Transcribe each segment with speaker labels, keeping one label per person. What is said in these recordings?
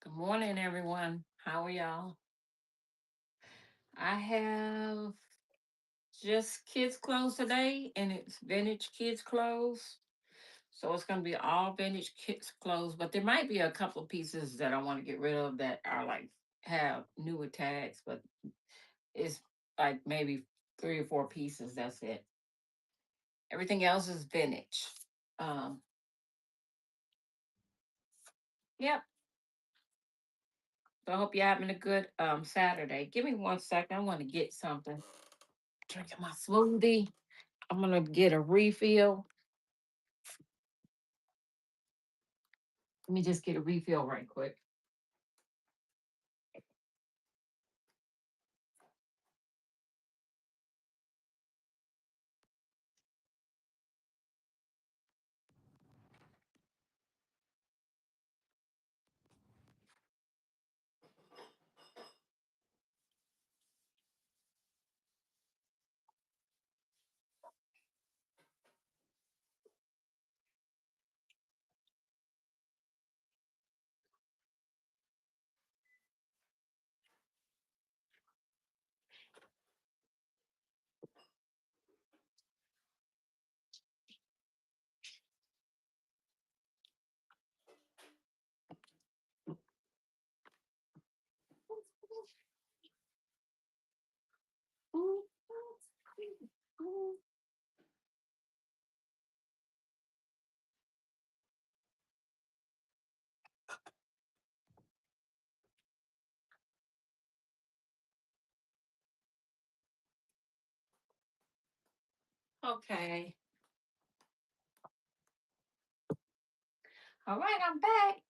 Speaker 1: Good morning, everyone. How are y'all? I have just kids' clothes today, and it's vintage kids' clothes. So it's going to be all vintage kids' clothes, but there might be a couple of pieces that I want to get rid of that are like have newer tags, but it's like maybe three or four pieces. That's it. Everything else is vintage. Um, yep. So I hope you're having a good Saturday. Give me 1 second. I want to get something. Drinking my smoothie. I'm gonna get a refill. Let me just get a refill right quick. Okay. All right, I'm back.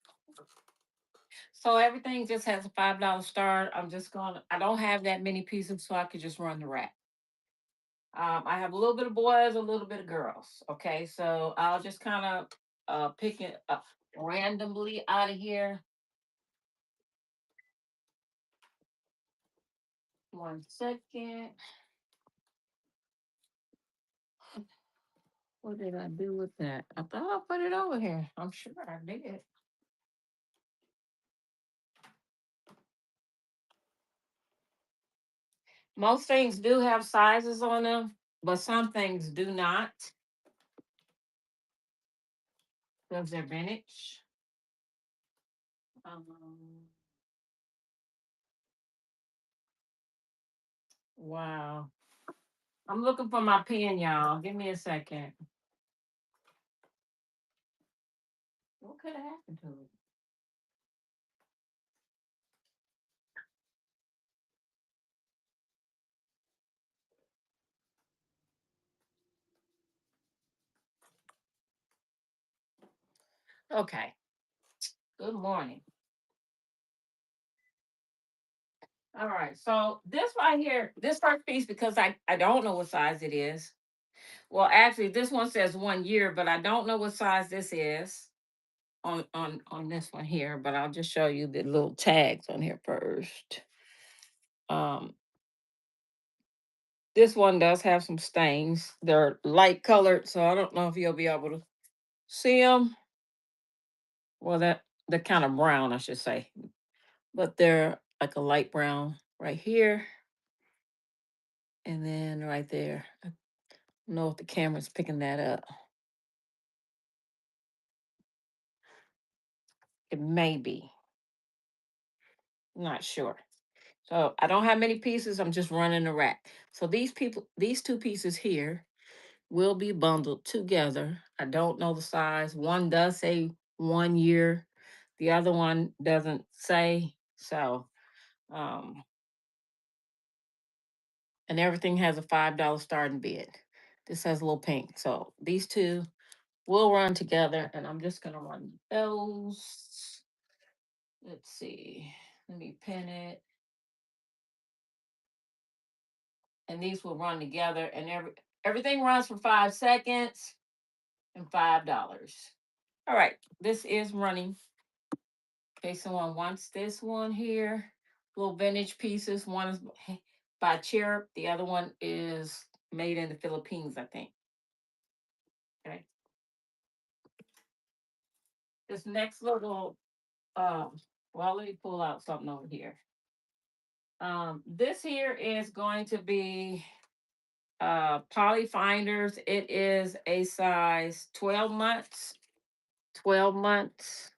Speaker 1: So everything just has a $5 start. I don't have that many pieces, so I could just run the rack. I have a little bit of boys, a little bit of girls. Okay, so I'll just kind of pick it up randomly out of here. 1 second. What did I do with that? I thought I put it over here. I'm sure I did. Most things do have sizes on them, but some things do not because they're vintage. Um, wow. I'm looking for my pen, y'all. Give me a second. What could have happened to it? Okay. Good morning. All right. So this right here, this first piece, because I don't know what size it is. Well, actually, this one says 1 year, but I don't know what size this is on this one here. But I'll just show you the little tags on here first. Um, This one does have some stains. They're light colored, so I don't know if you'll be able to see them. Well, they're kind of brown, I should say, but they're like a light brown right here, and then right there. I don't know if the camera's picking that up. It may be. Not sure. So I don't have many pieces. I'm just running a rack. So these two pieces here will be bundled together. I don't know the size. One does say 1 year. The other one doesn't say. So, um, and everything has a $5 starting bid. This has a little pink. So these two will run together, and I'm just gonna run those. Let's see. Let me pin it. And these will run together, and everything runs for 5 seconds and $5. All right, this is running. Okay, someone wants this one here. Little vintage pieces. One is by Cherub. The other one is made in the Philippines, I think. Okay. This next little Well, let me pull out something over here. This here is going to be Poly Finders. It is a size 12 months. 12 months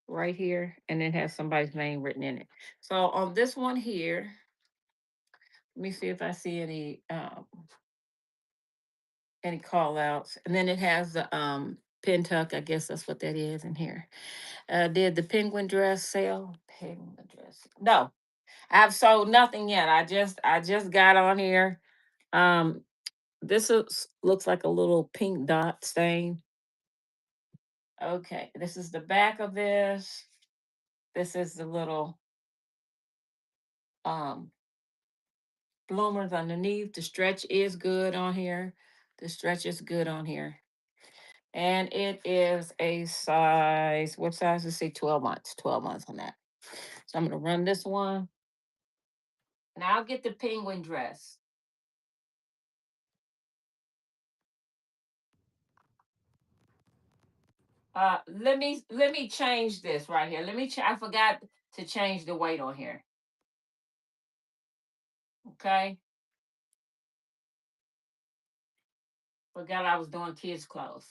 Speaker 1: right here, and it has somebody's name written in it. So on this one here, let me see if I see any call outs. And then it has the pin tuck, I guess that's what that is in here. Did the penguin dress sale? Penguin dress. No, I've sold nothing yet. I just got on here. Um this looks like a little pink dot stain. Okay, this is the back of this. This is the little um bloomers underneath. The stretch is good on here. The stretch is good on here. And it is a size, what size? Let's say 12 months. 12 months on that. So I'm gonna run this one. Now I'll get the penguin dress. Let me change this right here. I forgot to change the weight on here. Okay. Forgot I was doing kids' clothes.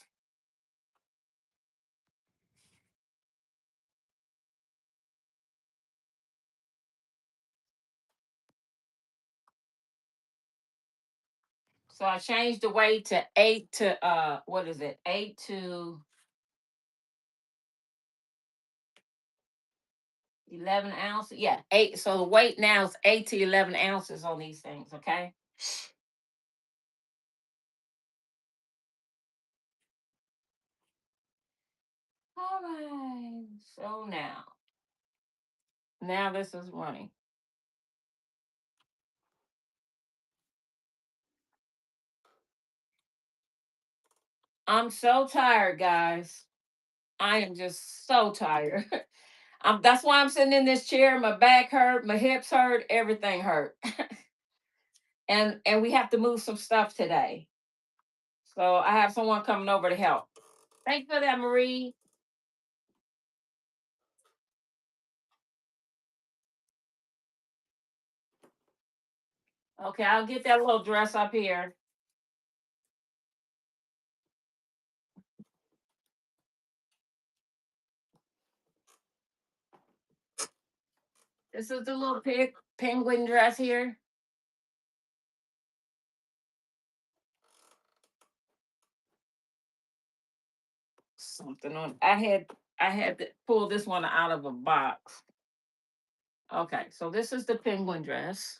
Speaker 1: So I changed the weight to 11 ounces. Yeah, 8. So the weight now is 8 to 11 ounces on these things, okay? All right. So now this is running. I'm so tired, guys. I am just so tired. That's why I'm sitting in this chair. My back hurt, my hips hurt, everything hurt. And we have to move some stuff today. So I have someone coming over to help. Thanks for that, Marie. Okay, I'll get that little dress up here. This is the little penguin dress here. Something on. I had to pull this one out of a box. Okay, so this is the penguin dress.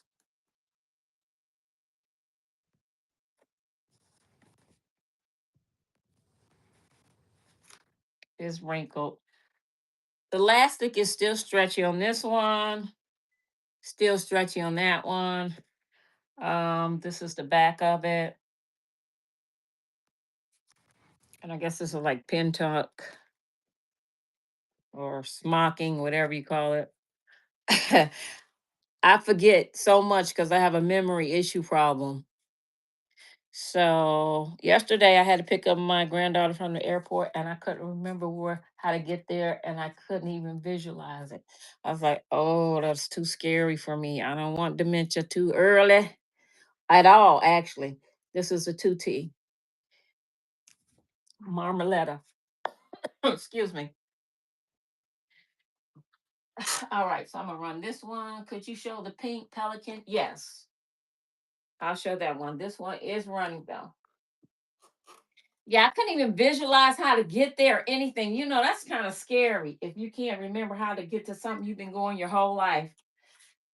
Speaker 1: It's wrinkled. The elastic is still stretchy on this one. Still stretchy on that one. This is the back of it. And I guess this is like pin tuck or smocking, whatever you call it. I forget so much because I have a memory issue problem. So yesterday I had to pick up my granddaughter from the airport and I couldn't remember how to get there and I couldn't even visualize it. I was like, oh, that's too scary for me. I don't want dementia too early at all, actually. This is a 2T. Marmaletta. Excuse me. All right, so I'm gonna run this one. Could you show the pink pelican? Yes, I'll show that one. This one is running though. Yeah, I couldn't even visualize how to get there or anything. That's kind of scary if you can't remember how to get to something you've been going your whole life.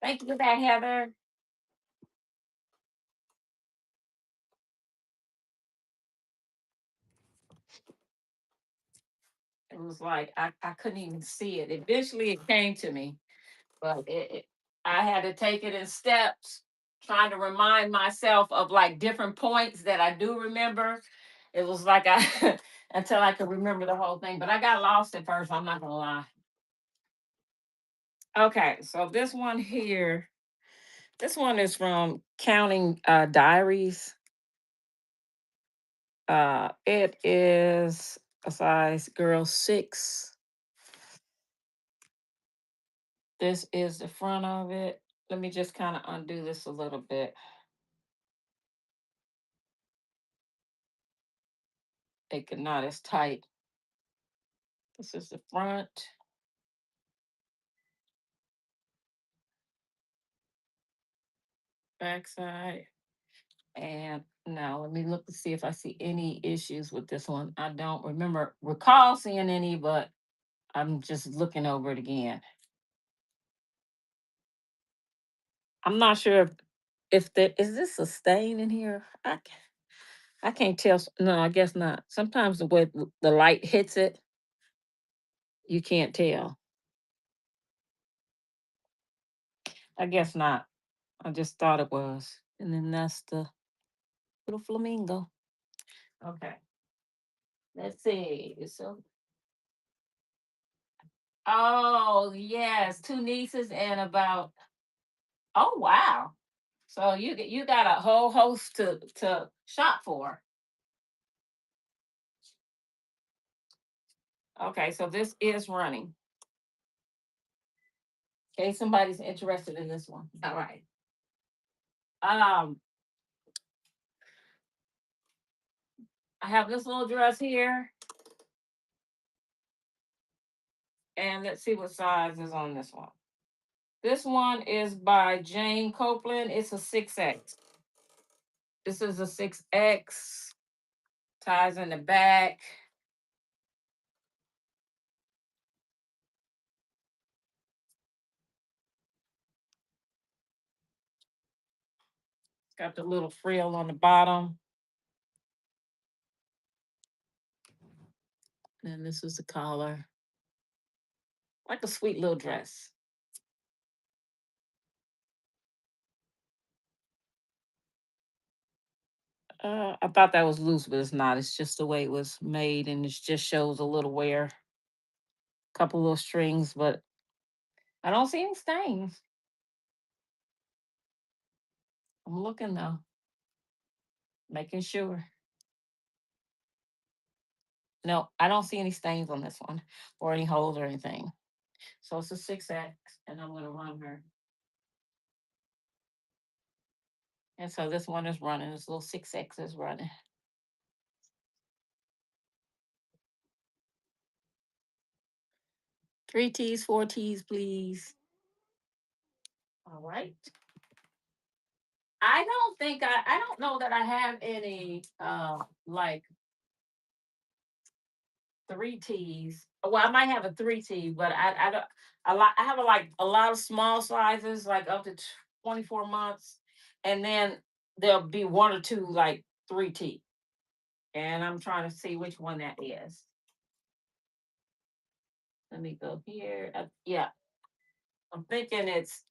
Speaker 1: Thank you for that, Heather. It was like I couldn't even see it. Eventually it came to me, but I had to take it in steps, trying to remind myself of like different points that I do remember. It was like I until I could remember the whole thing. But I got lost at first, I'm not gonna lie. Okay, so this one is from Counting Diaries. It is a size girl 6. This is the front of it. Let me just kind of undo this a little bit. Make it not as tight. This is the front. Back side. And now let me look to see if I see any issues with this one. I don't recall seeing any, but I'm just looking over it again. I'm not sure if there is this a stain in here. I can't tell. No, I guess not. Sometimes the way the light hits it, you can't tell. I guess not. I just thought it was. And then that's the little flamingo. Okay. Let's see. So, oh yes, two nieces and about. Oh wow. So you got a whole host to shop for. Okay, so this is running. Okay, somebody's interested in this one. All right. Um, I have this little dress here, and let's see what size is on this one. This one is by Jane Copeland. It's a 6X. This is a 6X. Ties in the back. It's got the little frill on the bottom. And this is the collar. Like a sweet little dress. I thought that was loose, but it's not. It's just the way it was made, and it just shows a little wear, couple little strings, but I don't see any stains. I'm looking though, making sure. No, I don't see any stains on this one or any holes or anything. So it's a 6X, and I'm gonna run her. And so this one is running. This little 6X is running. Three T's, four T's, please. All right. I don't know that I have any like three T's. Well, I might have a 3T, but I don't I have a lot of small sizes, like up to 24 months, and then there'll be one or two like 3T. And I'm trying to see which one that is. Let me go here. Yeah, I'm thinking this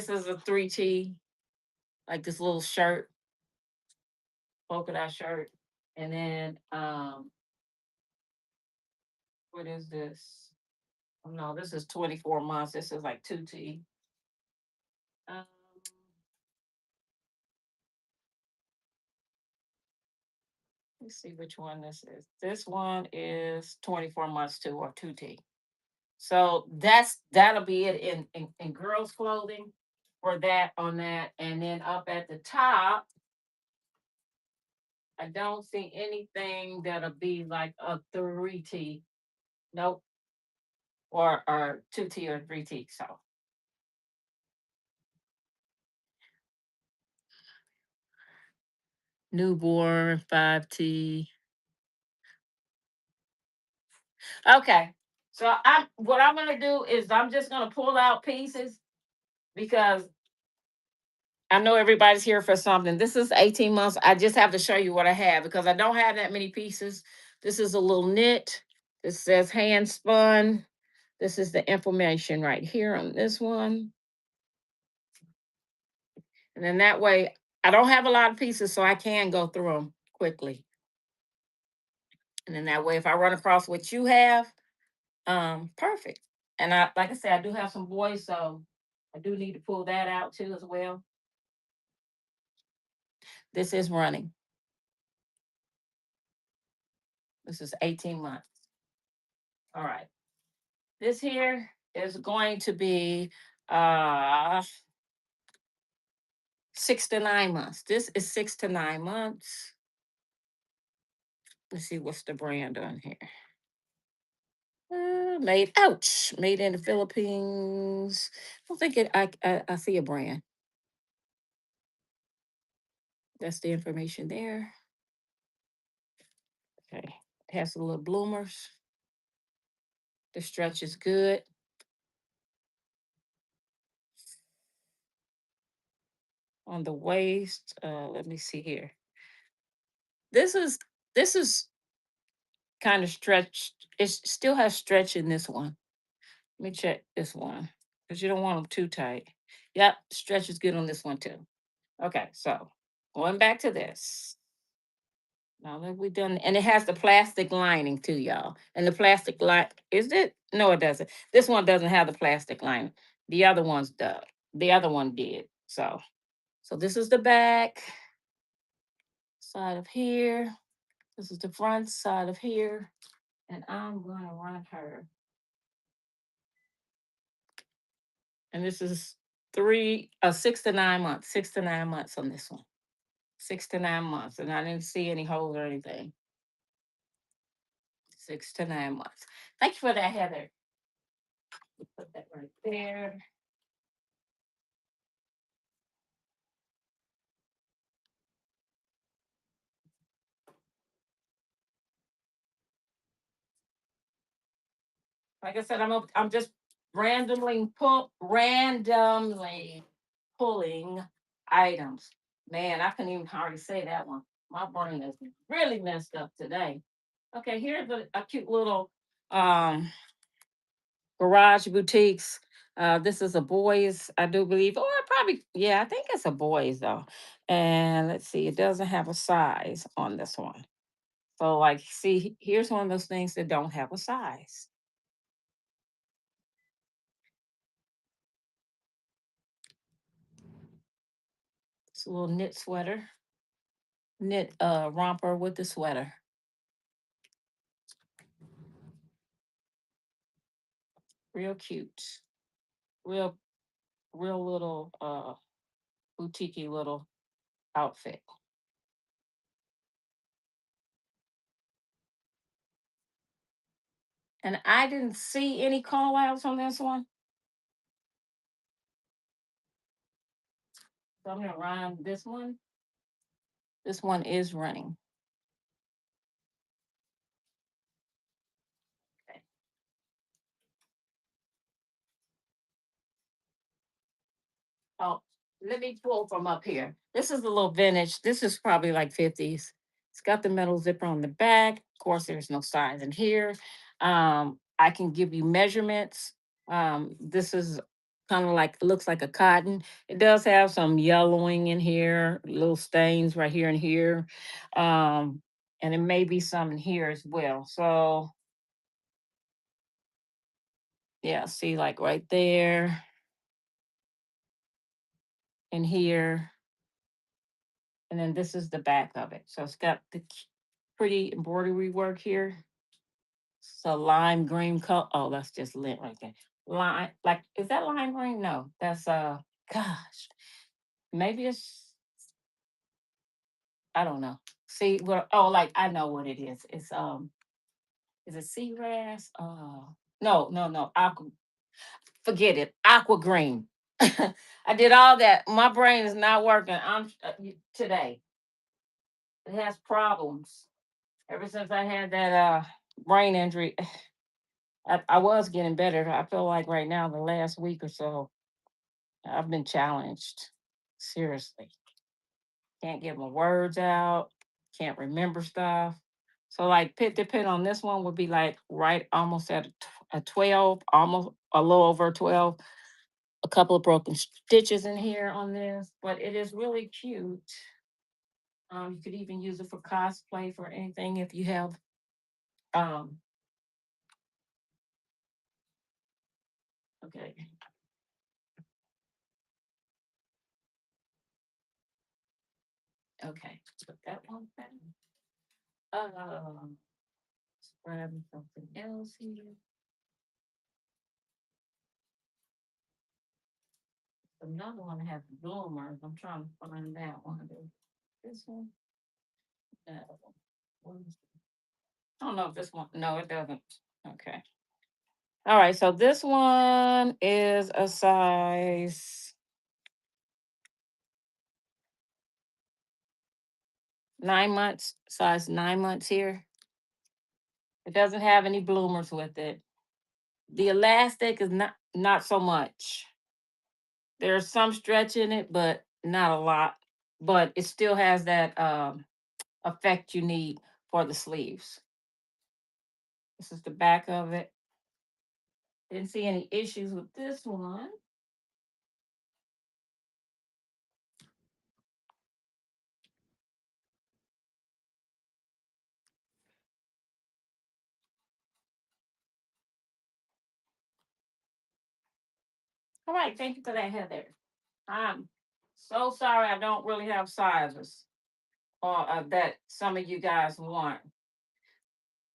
Speaker 1: is a 3T, like this little shirt, polka dot shirt. And then what is this? Oh, no, this is 24 months. This is like 2T. Um, let's see which one this is. This one is 24 months too, or 2T. So that'll be it in girls' clothing for that on that. And then up at the top, I don't see anything that'll be like a 3T. Nope. Or 2T or 3T. So newborn 5T. Okay. So what I'm gonna do is I'm just gonna pull out pieces because I know everybody's here for something. This is 18 months. I just have to show you what I have because I don't have that many pieces. This is a little knit. This says hand spun. This is the information right here on this one. And then that way, I don't have a lot of pieces, so I can go through them quickly. And then that way, if I run across what you have, perfect. And like I said, I do have some boys, so I do need to pull that out too as well. This is running. This is 18 months. All right. This here is going to be uh 6 to 9 months. This is 6 to 9 months. Let's see what's the brand on here. Made in the Philippines. I don't think it. I see a brand. That's the information there. Okay, it has the little bloomers. The stretch is good on the waist. Let me see here. This is this is kind of stretched. It still has stretch in this one. Let me check this one because you don't want them too tight. Yep, stretch is good on this one too. Okay, so going back to this. Now that we done, and it has the plastic lining too, y'all. And the plastic line is it? No, it doesn't. This one doesn't have the plastic lining. The other one's does. The other one did. So this is the back side of here. This is the front side of here, and I'm gonna run her. And this is 6 to 9 months. 6 to 9 months on this one. 6 to 9 months, and I didn't see any holes or anything. 6 to 9 months. Thank you for that, Heather. Put that right there. Like I said, I'm just randomly pulling items. Man, I couldn't even hardly say that one. My brain is really messed up today. Okay, here's a cute little um garage boutiques. This is a boys, I do believe, or probably, yeah, I think it's a boys though. And let's see, it doesn't have a size on this one. So, like, see, here's one of those things that don't have a size. It's a little knit sweater, knit romper with the sweater. Real cute. Real, real little boutique little outfit. And I didn't see any call outs on this one. So I'm gonna run this one. This one is running. Okay. Oh, let me pull from up here. This is a little vintage. This is probably like 50s. It's got the metal zipper on the back. Of course, there's no size in here. I can give you measurements. This is kind of like looks like a cotton. It does have some yellowing in here, little stains right here and here. And it may be some in here as well. So yeah, see like right there and here. And then this is the back of it. So it's got the pretty embroidery work here. So lime green color. Oh, that's just lint right there. Lime, like, is that lime green? No, that's gosh, maybe it's, I don't know. See, well, oh, like I know what it is. It's is it seagrass? No, no, no. Aqua, forget it. Aqua green. I did all that. My brain is not working. I'm today. It has problems. Ever since I had that brain injury, I was getting better. I feel like right now, the last week or so, I've been challenged. Seriously. Can't get my words out, can't remember stuff. So, like, pit to pit on this one would be like right almost at a 12, almost a little over 12. A couple of broken stitches in here on this, but it is really cute. You could even use it for cosplay for anything if you have um okay. Okay, put that one back. Let's grab something else here. Another one has bloomers. I'm trying to find that one. This one? No. What is it? I don't know if this one. No, it doesn't. Okay. All right. So this one is a size 9 months. Size 9 months here. It doesn't have any bloomers with it. The elastic is not so much. There's some stretch in it, but not a lot. But it still has that effect you need for the sleeves. This is the back of it. Didn't see any issues with this one. All right, thank you for that, Heather. I'm so sorry I don't really have sizes or that some of you guys want.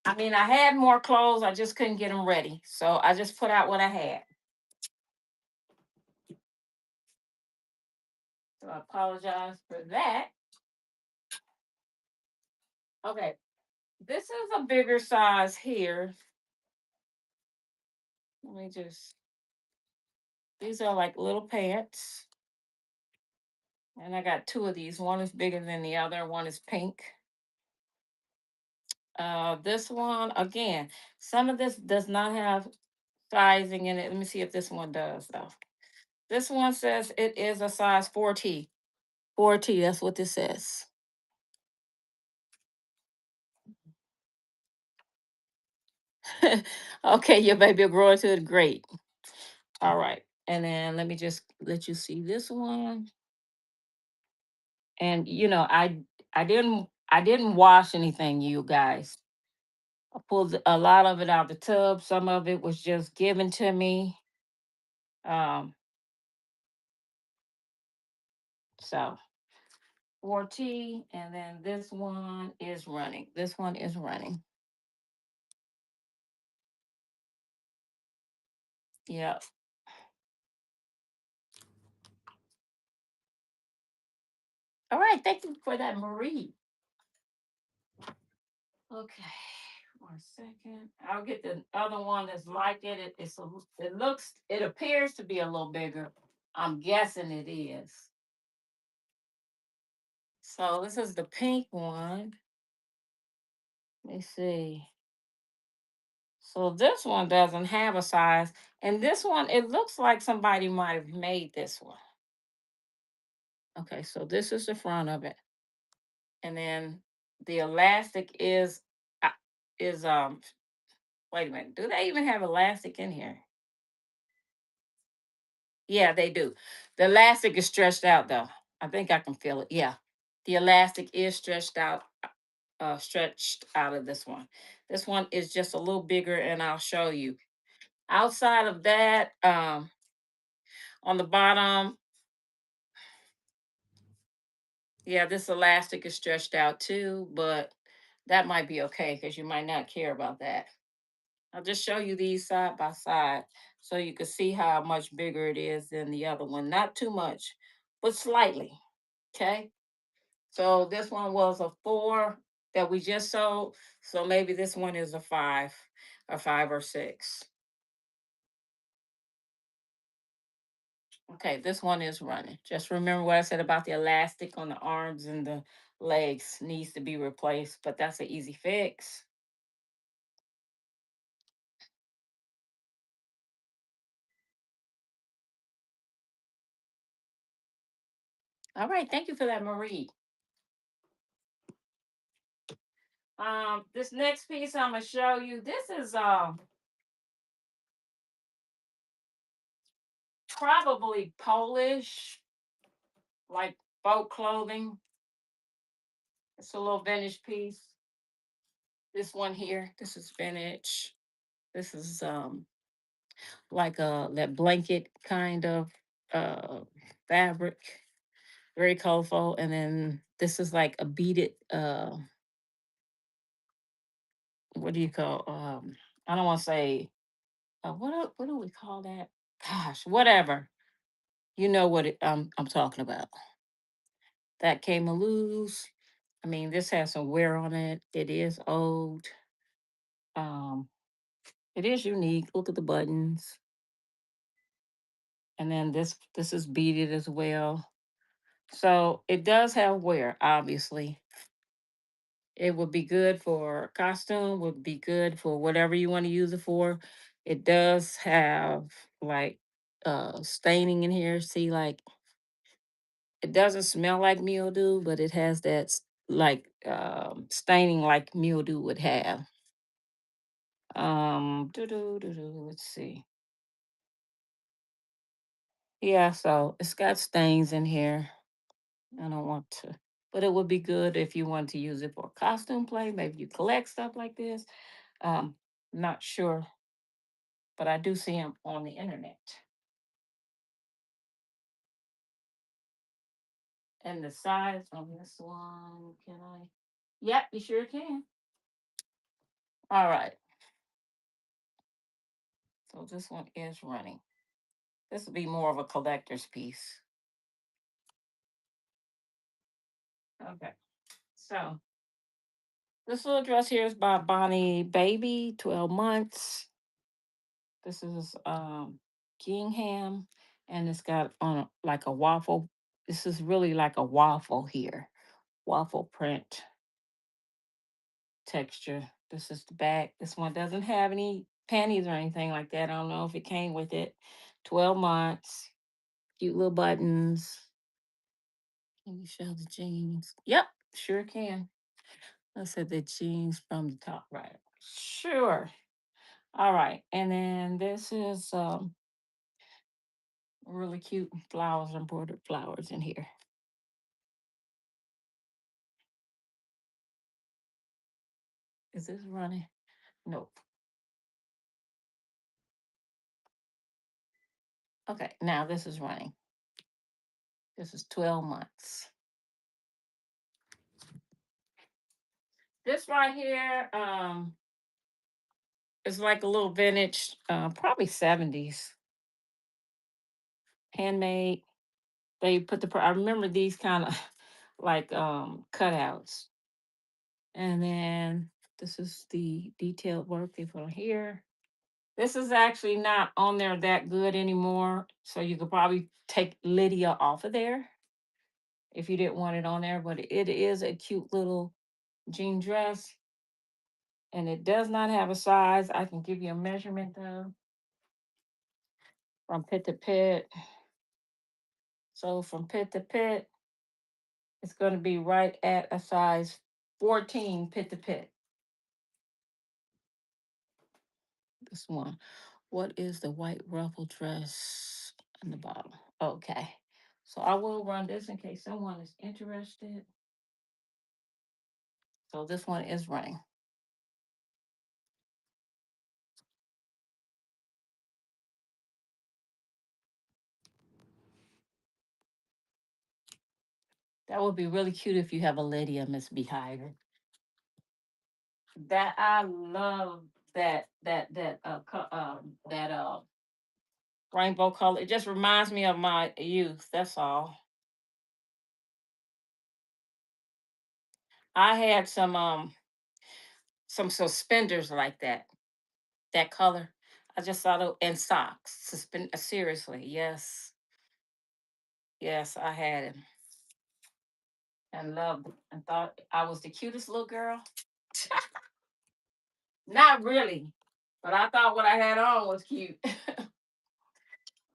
Speaker 1: I mean, I had more clothes, I just couldn't get them ready. So I just put out what I had. So I apologize for that. Okay, this is a bigger size here. Let me just, these are like little pants. And I got two of these. One is bigger than the other, one is pink. This one, again, some of this does not have sizing in it. Let me see if this one does though. This one says it is a size 4T. 4T, that's what this says. Okay, your baby will grow into it. Great. All right. And then let me just let you see this one. And I didn't wash anything, you guys. I pulled a lot of it out of the tub. Some of it was just given to me. Um, so 4T, and then this one is running. This one is running. Yep. All right. Thank you for that, Marie. Okay. 1 second. I'll get the other one that's like it. It appears to be a little bigger. I'm guessing it is. So this is the pink one. Let me see. So this one doesn't have a size. And this one, it looks like somebody might have made this one. Okay, so this is the front of it. And then the elastic uh, is wait a minute. Do they even have elastic in here? Yeah, they do. The elastic is stretched out though. I think I can feel it. Yeah. The elastic is stretched out of this one. This one is just a little bigger, and I'll show you. Outside of that, on the bottom, yeah, this elastic is stretched out too, but that might be okay because you might not care about that. I'll just show you these side by side so you can see how much bigger it is than the other one. Not too much, but slightly. Okay. So this one was a 4 that we just sold. So maybe this one is a 5 or 6. Okay, this one is running. Just remember what I said about the elastic on the arms and the legs needs to be replaced, but that's an easy fix. All right, thank you for that, Marie. This next piece I'm gonna show you. This is probably Polish, like folk clothing. It's a little vintage piece. This one here, this is vintage. This is like a that blanket kind of uh fabric, very colorful. And then this is like a beaded what do you call I don't want to say what do we call that? Gosh, whatever. You know what I'm talking about. That came loose. I mean, this has some wear on it. It is old. Um, it is unique. Look at the buttons. And then this is beaded as well. So it does have wear, obviously. It would be good for costume, would be good for whatever you want to use it for. It does have like staining in here. See, like it doesn't smell like mildew, but it has that like staining like mildew would have. Let's see. Yeah, so it's got stains in here. I don't want to, but it would be good if you want to use it for costume play. Maybe you collect stuff like this. Um, Not sure, but I do see them on the internet. And the size on this one, can I? Yep, you sure can. All right. So this one is running. This will be more of a collector's piece. Okay. So this little dress here is by Bonnie Baby, 12 months. This is Gingham, and it's got on like a waffle. This is really like a waffle here. Waffle print texture. This is the back. This one doesn't have any panties or anything like that. I don't know if it came with it. 12 months. Cute little buttons. Can you show the jeans? Yep, sure can. I said the jeans from the top right. Sure. All right. And then this is really cute flowers, embroidered flowers in here. Is this running? Nope. Okay, now this is running. This is 12 months. This right here is like a little vintage, probably 70s. Handmade. They put I remember these kind of like cutouts. And then this is the detailed work they put on here. This is actually not on there that good anymore. So you could probably take Lydia off of there if you didn't want it on there. But it is a cute little jean dress. And it does not have a size. I can give you a measurement though from pit to pit. So from pit to pit, it's going to be right at a size 14 pit to pit. This one. What is the white ruffle dress in the bottom? Okay. So I will run this in case someone is interested. So this one is running. That would be really cute if you have a Lydia Miss Behider. That I love that rainbow color. It just reminds me of my youth. That's all. I had some suspenders like that color. I just thought of and socks. Seriously, yes. Yes, I had him and loved him and thought I was the cutest little girl. Not really, but I thought what I had on was cute.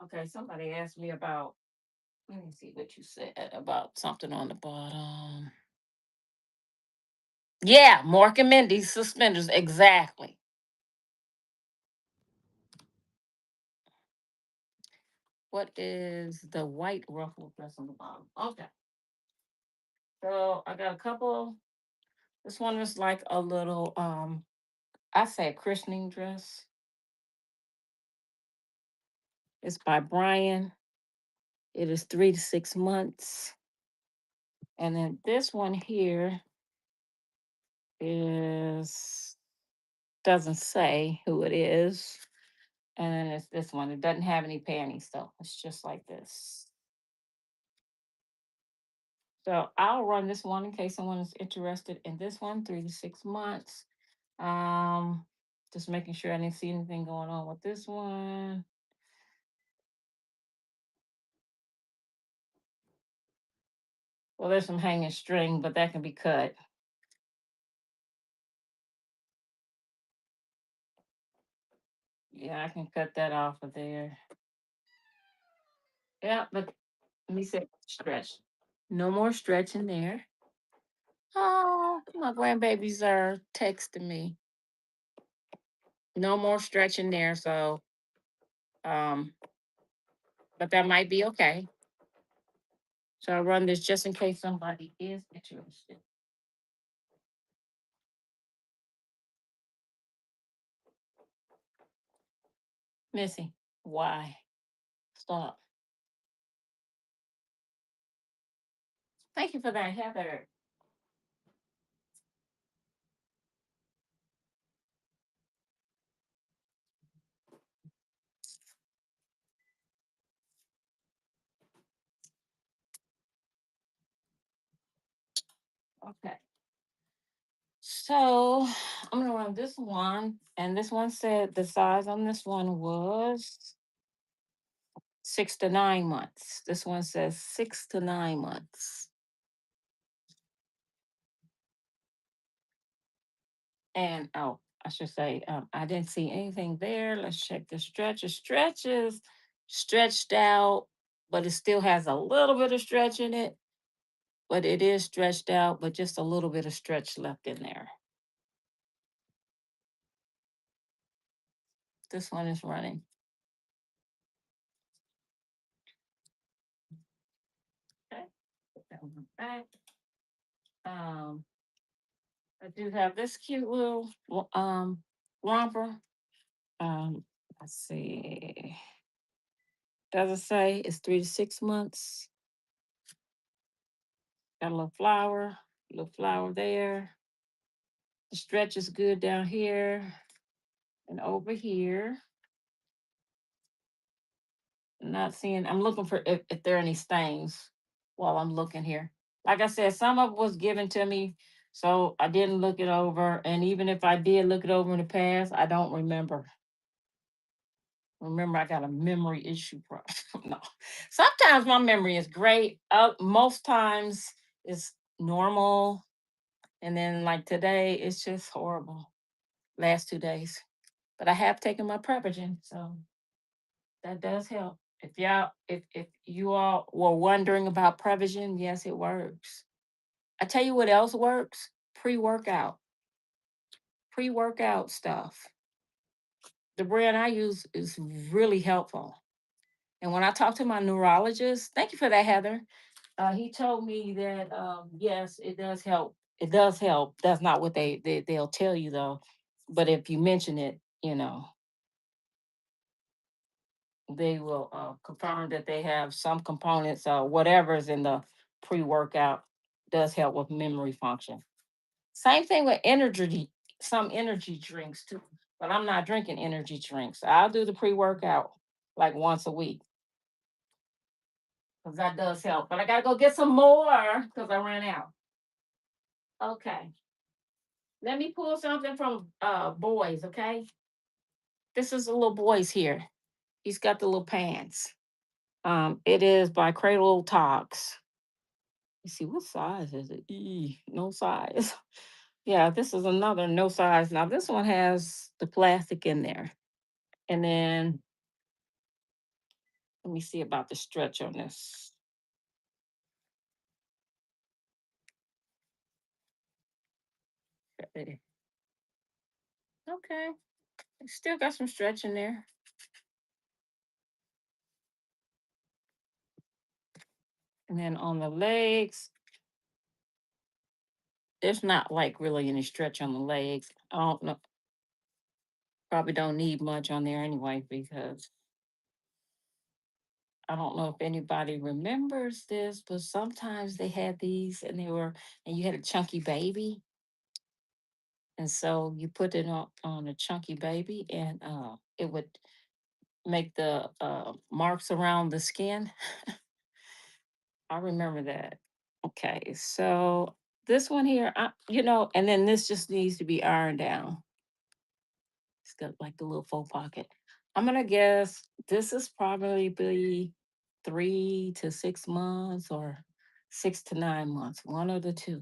Speaker 1: Okay, somebody asked me about, let me see what you said about something on the bottom. Yeah, Mork and Mindy's suspenders, exactly. What is the white ruffle dress on the bottom? Okay, so I got a couple. This one is like a little, I say a christening dress. It's by Brian. It is 3 to 6 months. And then this one here is doesn't say who it is. And then it's this one. It doesn't have any panties though. It's just like this. So I'll run this one in case someone is interested in this one, 3 to 6 months. Um, just making sure I didn't see anything going on with this one. Well, there's some hanging string, but that can be cut. Yeah, I can cut that off of there. Yeah, but let me say stretch. No more stretching there. Oh, my grandbabies are texting me. No more stretching there. So, um, but that might be okay. So I run this just in case somebody is interested. Missy, why? Stop. Thank you for that, Heather. Okay. So I'm gonna run this one, and this one said the size on this one was 6 to 9 months. This one says 6 to 9 months. And oh, I should say, I didn't see anything there. Let's check the stretch. The stretch is stretched out, but it still has a little bit of stretch in it. But it is stretched out, but just a little bit of stretch left in there. This one is running. Okay, put that one back. Um, I do have this cute little romper. Let's see. Does it say it's 3 to 6 months? Got a little flower there. The stretch is good down here and over here. Not seeing, I'm looking for if there are any stains while I'm looking here. Like I said, some of it was given to me, so I didn't look it over. And even if I did look it over in the past, I don't remember. Remember, I got a memory issue problem. No. Sometimes my memory is great. Most times it's normal. And then like today, it's just horrible. Last 2 days. But I have taken my Prevagen, so that does help. If you all were wondering about Prevagen, yes, it works. I tell you what else works: pre-workout, pre-workout stuff. The brand I use is really helpful. And when I talked to my neurologist, thank you for that, Heather. He told me that yes, it does help. It does help. That's not what they'll tell you though. But if you mention it, they will confirm that they have some components, whatever's in the pre-workout does help with memory function. Same thing with energy, some energy drinks too. But I'm not drinking energy drinks. I'll do the pre-workout like once a week because that does help. But I gotta go get some more because I ran out. Okay. Let me pull something from boys, okay? This is a little boy's here. He's got the little pants. It is by Cradle Talks. You see, what size is it? No size. Yeah, this is another no size. Now this one has the plastic in there. And then let me see about the stretch on this. Okay. Okay. It's still got some stretch in there. And then on the legs, there's not like really any stretch on the legs. I don't know. Probably don't need much on there anyway because I don't know if anybody remembers this, but sometimes they had these and you had a chunky baby. And so you put it on a chunky baby and it would make the marks around the skin. I remember that. Okay, so this one here, and then this just needs to be ironed down. It's got like the little faux pocket. I'm gonna guess this is probably be 3 to 6 months or 6 to 9 months, one of the two.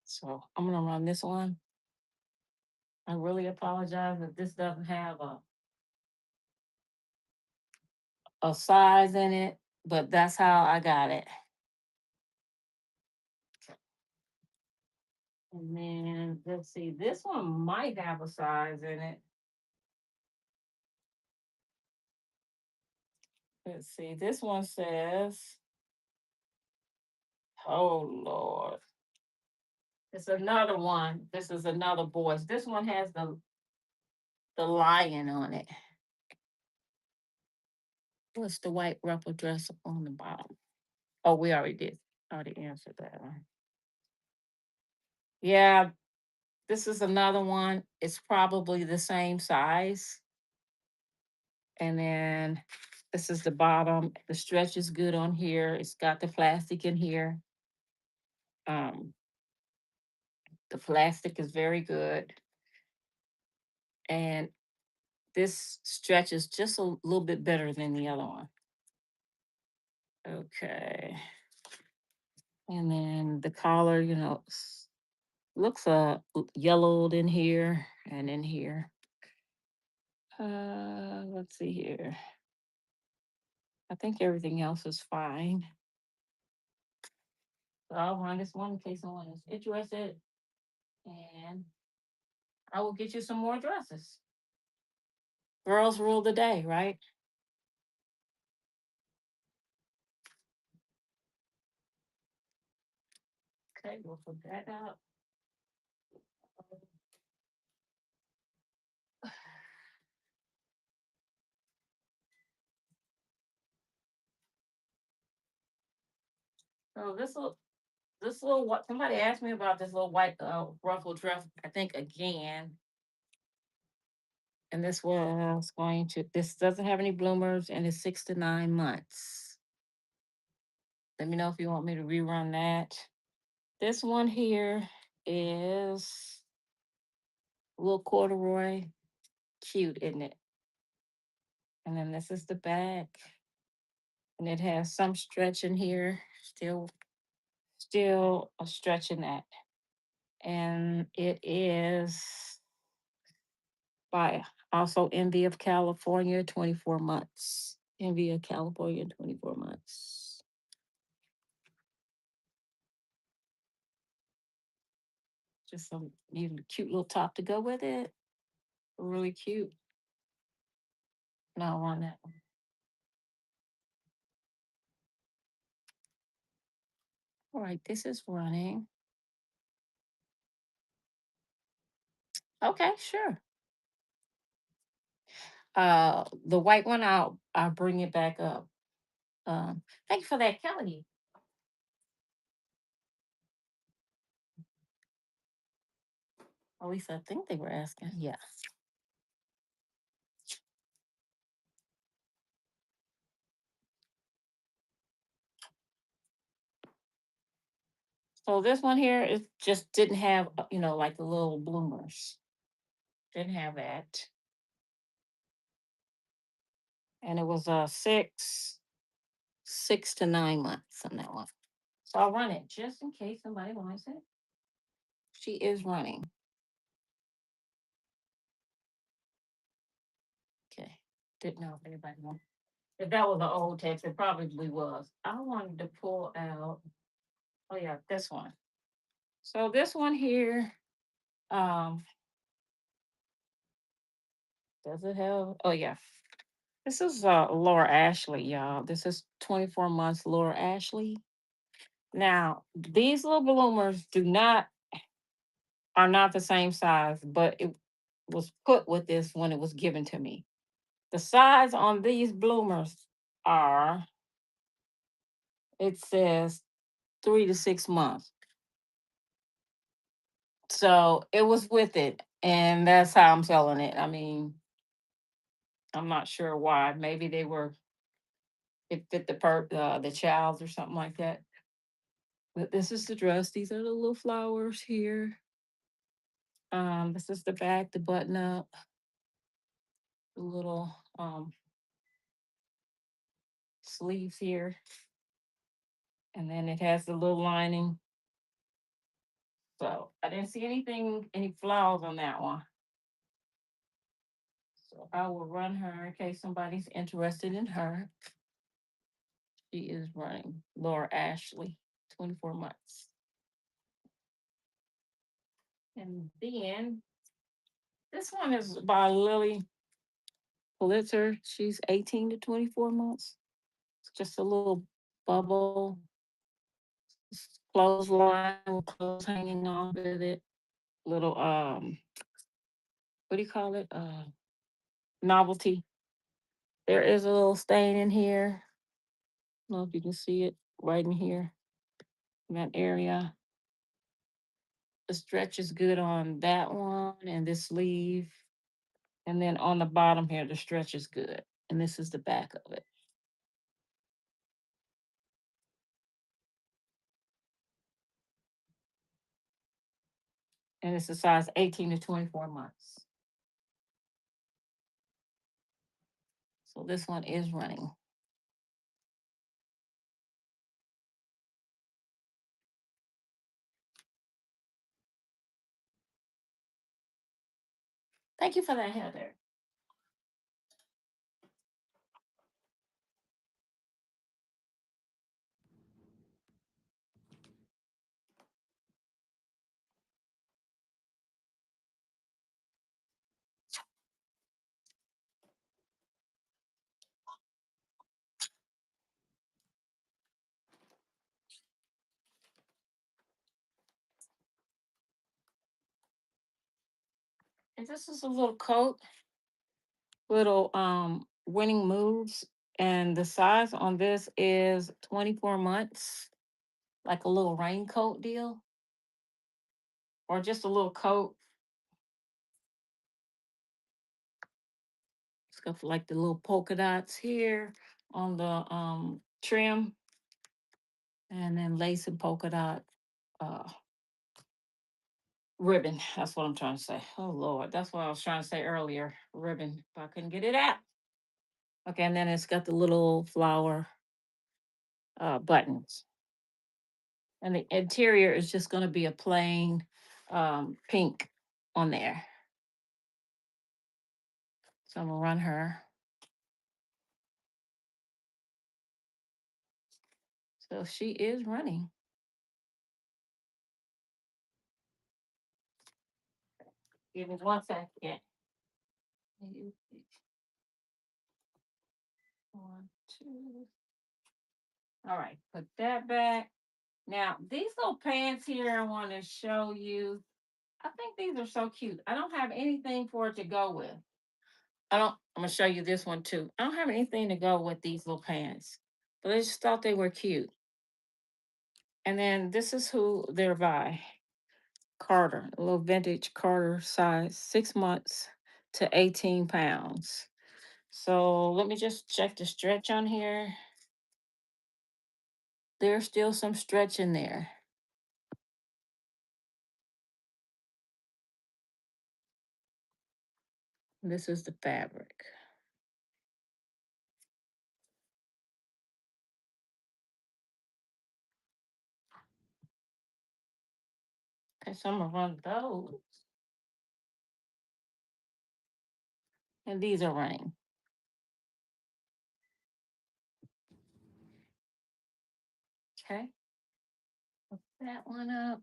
Speaker 1: So I'm gonna run this one. I really apologize if this doesn't have a size in it, but that's how I got it. And then let's see, this one might have a size in it. Let's see, this one says, oh Lord. It's another one. This is another boy's. This one has the lion on it. What's the white ruffle dress on the bottom? Oh, we already did. Already answered that one. Yeah, this is another one. It's probably the same size. And then this is the bottom. The stretch is good on here. It's got the plastic in here. Um, the plastic is very good. And this stretches just a little bit better than the other one. Okay. And then the collar, looks yellowed in here and in here. Let's see here. I think everything else is fine. So I'll run this one in case someone is interested, and I will get you some more dresses. Girls rule the day, right? Okay, we'll put that out. So this little what somebody asked me about this little white ruffled dress. I think again, and this doesn't have any bloomers and it's 6 to 9 months. Let me know if you want me to rerun that. This one here is a little corduroy, cute, isn't it? And then this is the back, and it has some stretch in here, still a stretch in that, and it is by also Envy of California, 24 months. Envy of California, 24 months. Just some even cute little top to go with it. Really cute. No, on that one. All right, this is running. Okay, sure. The white one, I'll bring it back up. Thank you for that, Kelly. At least I think they were asking. Yeah. So this one here is just didn't have, like the little bloomers. Didn't have that. And it was 6 to 9 months on that one. So I'll run it just in case somebody wants it. She is running. Okay. Didn't know if anybody wanted. If that was an old text, it probably was. I wanted to pull out. Oh yeah, this one. So this one here, um, does it have? Oh yeah, this is Laura Ashley, y'all. This is 24 months Laura Ashley. Now, these little bloomers are not the same size, but it was put with this when it was given to me. The size on these bloomers are, it says 3 to 6 months. So it was with it, and that's how I'm selling it. I mean, I'm not sure why. Maybe it fit the child's or something like that. But this is the dress. These are the little flowers here. This is the back, the button up, the little sleeves here, and then it has the little lining. So I didn't see any flowers on that one. So I will run her in case somebody's interested in her. She is running Laura Ashley, 24 months. And then this one is by Lily Pulitzer. She's 18 to 24 months. It's just a little bubble clothesline with clothes hanging off of it. Little what do you call it? Novelty. There is a little stain in here. I don't know if you can see it right in here, in that area. The stretch is good on that one and this sleeve. And then on the bottom here, the stretch is good. And this is the back of it. And it's a size 18 to 24 months. So this one is running. Thank you for that, Heather. And this is a little coat, little winning moves. And the size on this is 24 months, like a little raincoat deal, or just a little coat. It's got like the little polka dots here on the trim, and then lace and polka dot uh ribbon. That's what I'm trying to say. Oh Lord, that's what I was trying to say earlier. Ribbon, but I couldn't get it out. Okay, and then it's got the little flower buttons. And the interior is just going to be a plain pink on there. So I'm gonna run her. So she is running. Give me 1 second. One, two. All right, put that back. Now, these little pants here I want to show you. I think these are so cute. I don't have anything for it to go with. I'm gonna show you this one too. I don't have anything to go with these little pants, but I just thought they were cute. And then this is who they're by. Carter, a little vintage Carter size, 6 months to 18 pounds. So let me just check the stretch on here. There's still some stretch in there. This is the fabric. Okay, so I'm gonna run those. And these are running. Okay. Put that one up.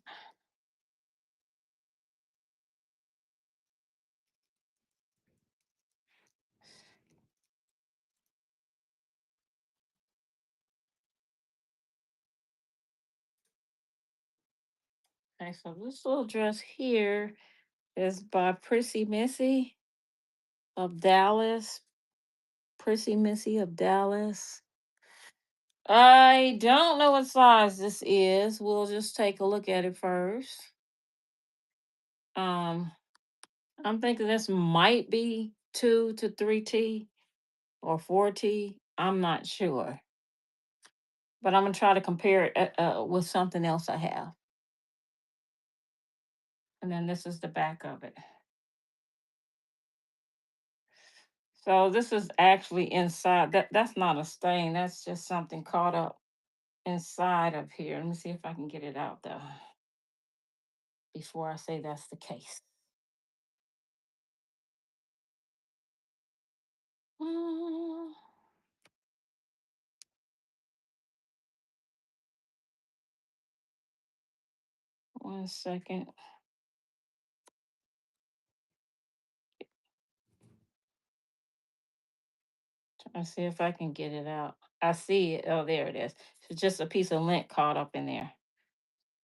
Speaker 1: Okay, so this little dress here is by Prissy Missy of Dallas. Prissy Missy of Dallas. I don't know what size this is. We'll just take a look at it first. Um, I'm thinking this might be 2 to 3T or 4T. I'm not sure. but I'm gonna try to compare it with something else I have. And then this is the back of it. So this is actually inside. That's not a stain. That's just something caught up inside of here. Let me see if I can get it out though before I say that's the case. Mm, 1 second. Trying to see if I can get it out. I see it. Oh, there it is. It's just a piece of lint caught up in there.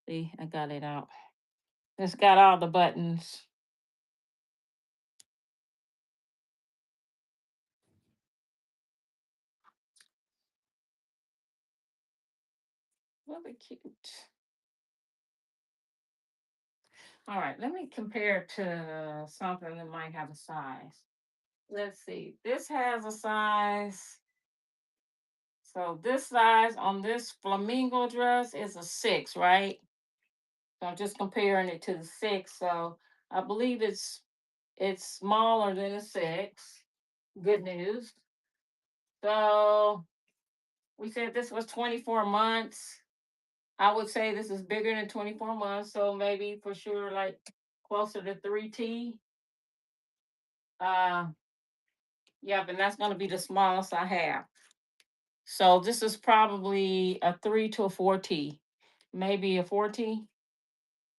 Speaker 1: See, I got it out. It's got all the buttons. Really cute. All right, let me compare it to something that might have a size. Let's see. This has a size. So this size on this flamingo dress is a 6, right? So I'm just comparing it to the 6. So I believe it's smaller than a 6. Good news. So we said this was 24 months. I would say this is bigger than 24 months. So maybe for sure like closer to 3T. Uh yeah, and that's gonna be the smallest I have. So this is probably a 3 to a 4T. Maybe a 4T,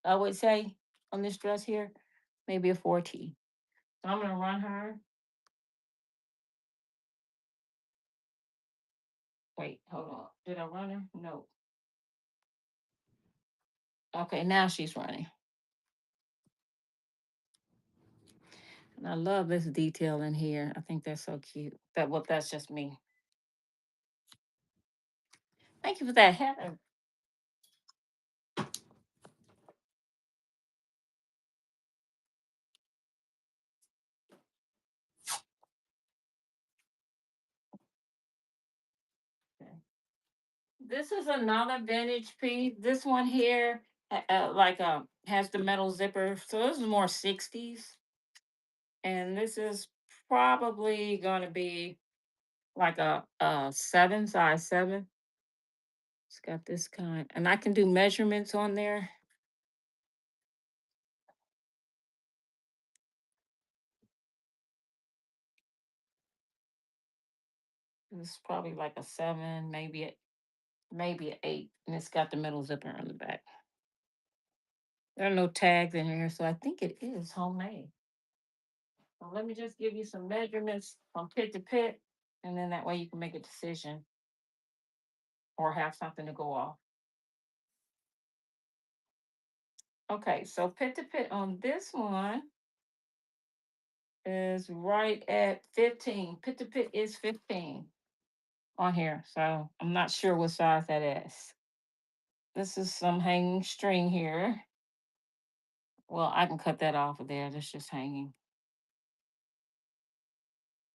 Speaker 1: I would say, on this dress here. Maybe a 4T. So I'm gonna run her. Wait, hold on. Did I run her? No. Okay, now she's running. And I love this detail in here. I think that's so cute. That's just me. Thank you for that, Heather. Okay. This is another vintage piece. This one here, has the metal zipper. So this is more 60s. And this is probably going to be like a 7, size 7. It's got this kind, and I can do measurements on there. This is probably like a 7, maybe an 8, and it's got the metal zipper on the back. There are no tags in here, so I think it is homemade. So let me just give you some measurements from pit to pit, and then that way you can make a decision or have something to go off. Okay, so pit to pit on this one is right at 15. Pit to pit is 15 on here, so I'm not sure what size that is. This is some hanging string here. Well, I can cut that off of there. That's just hanging.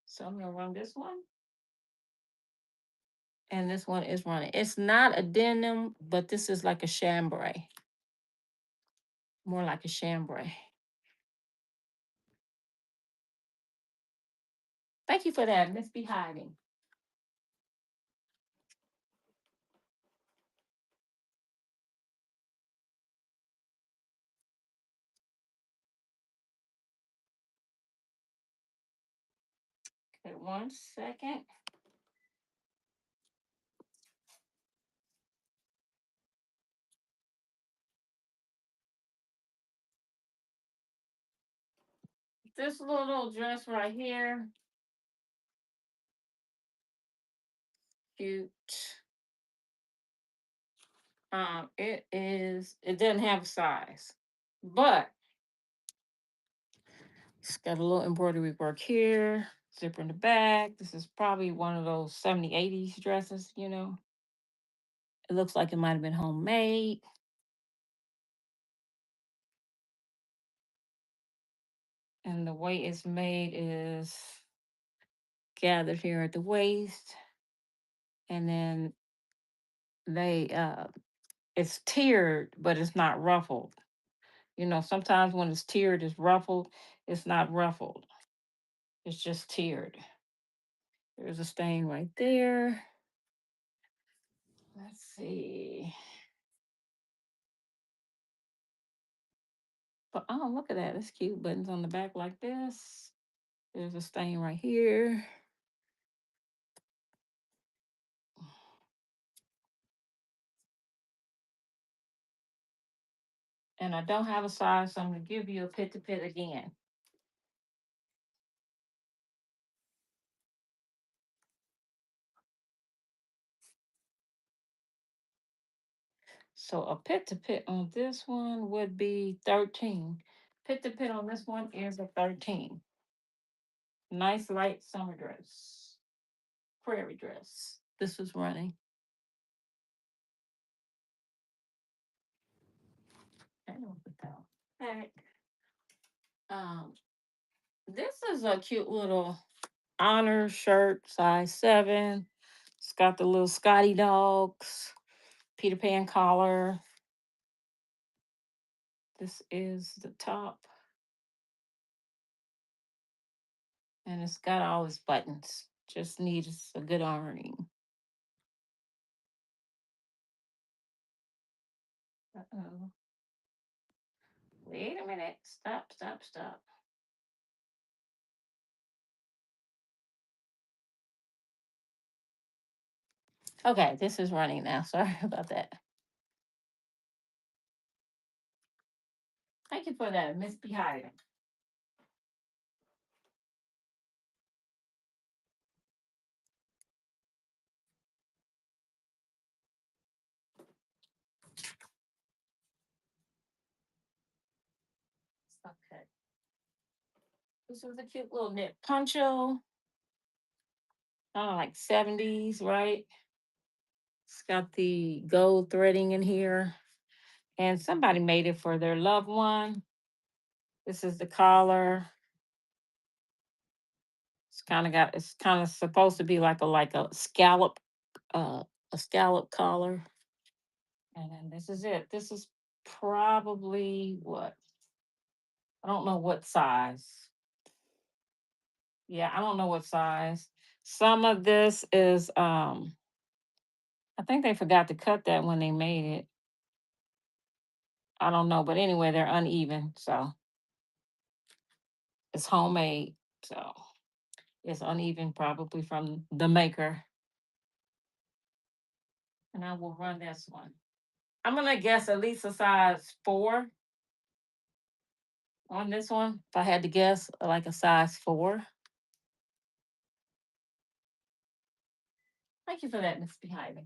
Speaker 1: So I'm gonna run this one. And this one is running. It's not a denim, but this is like a chambray. More like a chambray. Thank you for that, Miss Be Hiding. Okay, 1 second. This little dress right here, cute. It doesn't have a size, but it's got a little embroidery work here, zipper in the back. This is probably one of those 70s, 80s dresses, you know. It looks like it might have been homemade. And the way it's made is gathered here at the waist. And then they it's tiered, but it's not ruffled. Sometimes when it's tiered, it's ruffled. It's not ruffled. It's just tiered. There's a stain right there. Let's see. But oh, look at that. That's cute. Buttons on the back like this. There's a stain right here. And I don't have a size, so I'm going to give you a pit to pit again. So a pit to pit on this one would be 13. Pit to pit on this one is a 13. Nice light summer dress. Prairie dress. This was running. I don't put that back. Um, this is a cute little honor shirt, size 7. It's got the little Scotty dogs, Peter Pan collar. This is the top. And it's got all its buttons. Just needs a good ironing. Uh-oh. Wait a minute. Stop, stop, stop. Okay, this is running now. Sorry about that. Thank you for that, Miss Behind. Okay. This is a cute little knit poncho. Like 70s, right? It's got the gold threading in here. And somebody made it for their loved one. This is the collar. It's kind of supposed to be like a scallop, uh a scallop collar. And then this is it. This is probably what? I don't know what size. Yeah, I don't know what size. Some of this is I think they forgot to cut that when they made it. I don't know, but anyway, they're uneven, so it's homemade. So it's uneven probably from the maker. And I will run this one. I'm gonna guess at least a size 4 on this one. If I had to guess, like a size 4. Thank you for that, Miss Behind.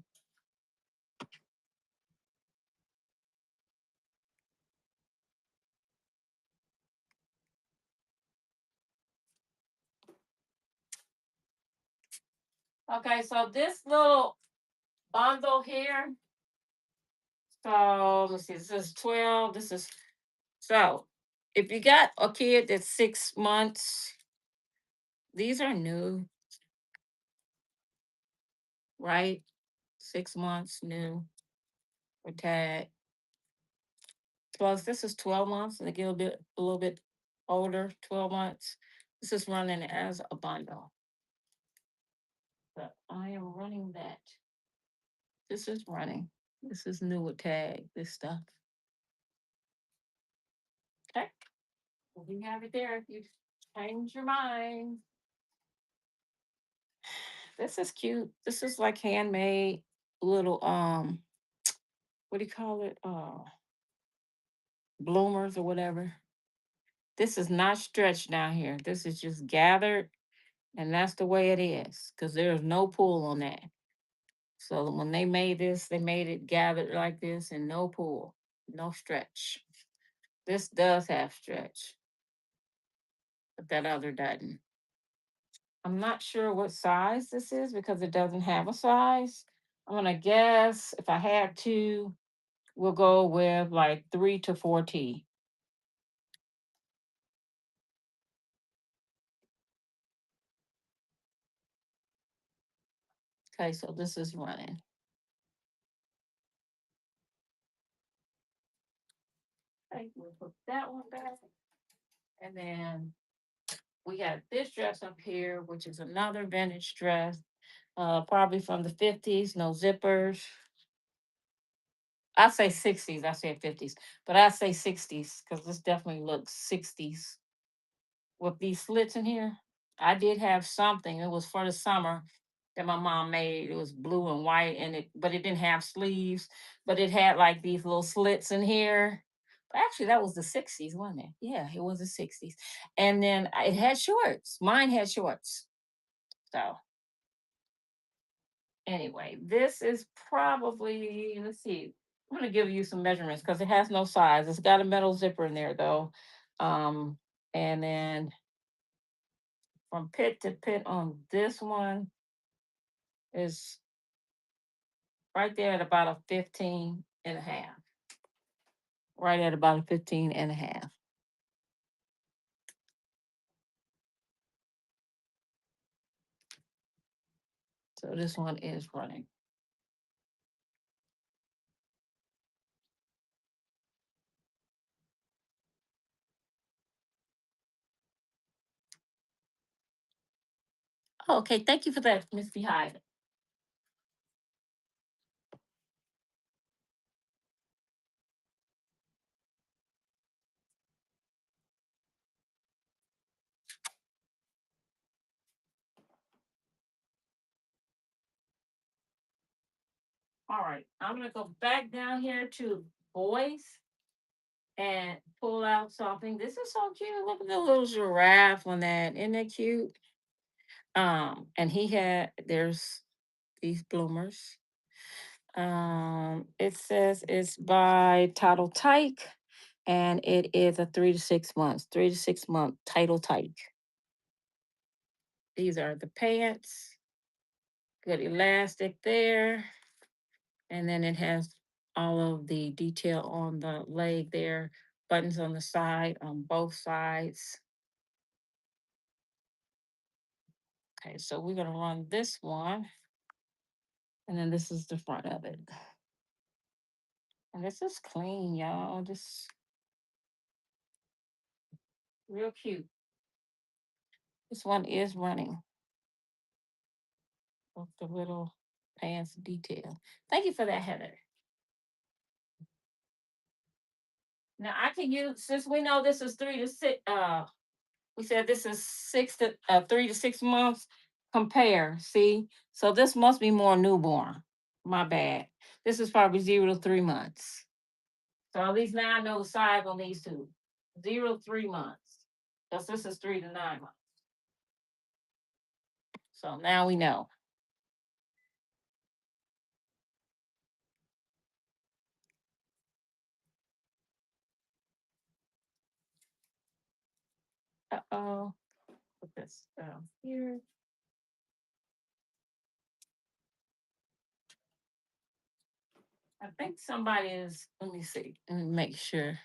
Speaker 1: Okay, so this little bundle here. So let's see, this is 12. This is so if you got a kid that's 6 months, these are new, right? 6 months new for tag. Plus this is 12 months and they get a little bit older, 12 months. This is running as a bundle. But I am running that. This is running. This is new with tag, this stuff. Okay. Well, you have it there if you change your mind. This is cute. This is like handmade little what do you call it? Bloomers or whatever. This is not stretched down here. This is just gathered and that's the way it is because there's no pull on that. So when they made this, they made it gathered like this and no pull, no stretch. This does have stretch, but that other doesn't. I'm not sure what size this is because it doesn't have a size. I'm gonna guess if I had to, we'll go with like 3 to 4T. Okay, so this is running. Okay, we'll put that one back. And then we got this dress up here, which is another vintage dress, probably from the 50s, no zippers. I say 60s, I say 50s, but I say 60s because this definitely looks 60s with these slits in here. I did have something. It was for the summer that my mom made. It was blue and white, and but it didn't have sleeves, but it had like these little slits in here. But actually, that was the 60s, wasn't it? Yeah, it was the 60s. And then it had shorts. Mine had shorts. So anyway, this is probably, let's see, I'm gonna give you some measurements because it has no size. It's got a metal zipper in there though. Um, and then from pit to pit on this one is right there at about a 15 and a half. Right at about a 15 and a half. So this one is running. Okay, thank you for that, Miss Hyde. All right, I'm gonna go back down here to boys and pull out something. This is so cute. Look at the little giraffe on that. Isn't that cute? And there's these bloomers. It says it's by Title Tyke, and it is a 3 to 6 months, 3 to 6 month Title Tyke. These are the pants. Good elastic there. And then it has all of the detail on the leg there, buttons on the side, on both sides. Okay, so we're gonna run this one. And then this is the front of it. And this is clean, y'all. This real cute. This one is running with the little pants detail. Thank you for that, Heather. Now I can use, since we know this is 3 to 6, we said this is 3 to 6 months. Compare, see? So this must be more newborn. My bad. This is probably 0 to 3 months. So at least now I know the size on these two. 0 to 3 months. Because this is 3 to 9 months. So now we know. Uh-oh. Put this down here. I think somebody is, let me see, let me make sure.